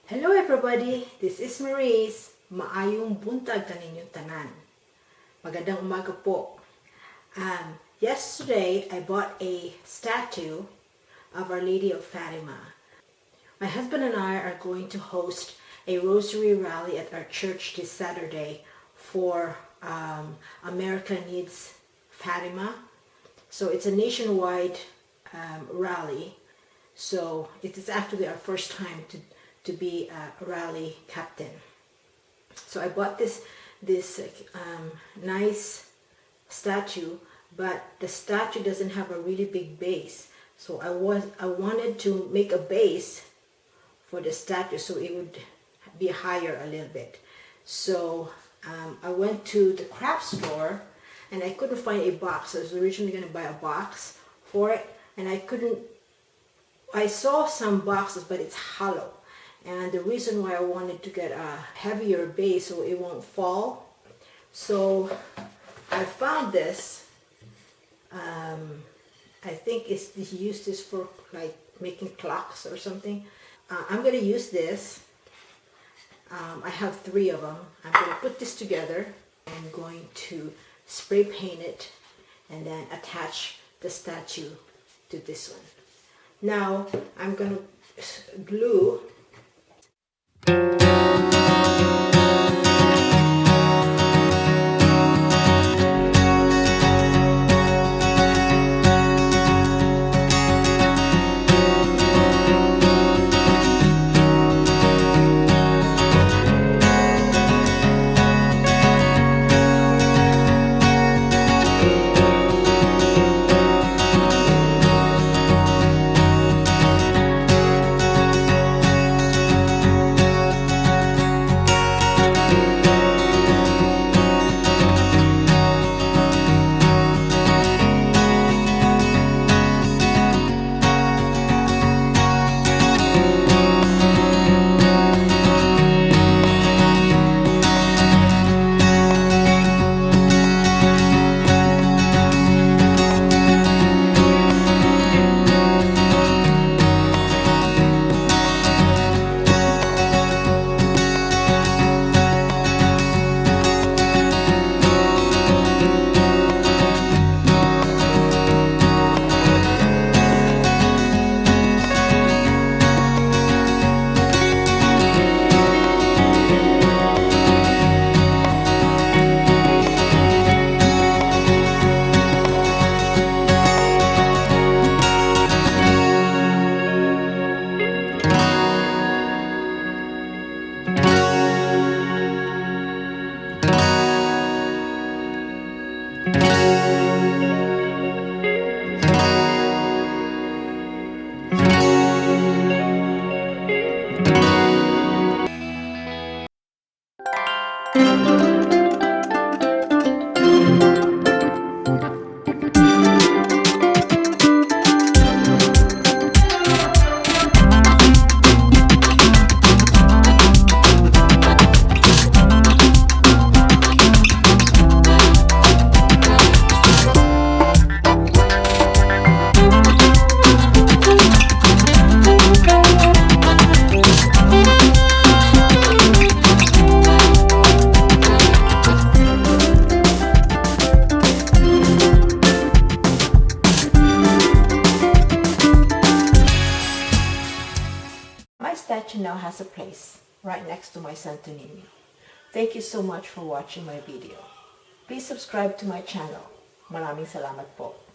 Hello everybody, this is Darice. Maayong buntag kaninyong tanan. Magandang umaga po. Yesterday, I bought a statue of Our Lady of Fatima. My husband and I are going to host a rosary rally at our church this Saturday for America Needs Fatima. So it's a nationwide rally. So it is actually our first time to be a rally captain. So I bought this nice statue, but the statue doesn't have a really big base. So I wanted to make a base for the statue so it would be higher a little bit. So I went to the craft store and I couldn't find a box. I was originally going to buy a box for it, and I saw some boxes, but it's hollow. And the reason why I wanted to get a heavier base so it won't fall. So I found this. I think he used this for like making clocks or something. I'm going to use this. I have 3 of them. I'm going to put this together. I'm going to spray paint it and then attach the statue to this one. Now I'm going to glue My statue now has a place right next to my Santo Niño. Thank you so much for watching my video. Please subscribe to my channel. Maraming salamat po.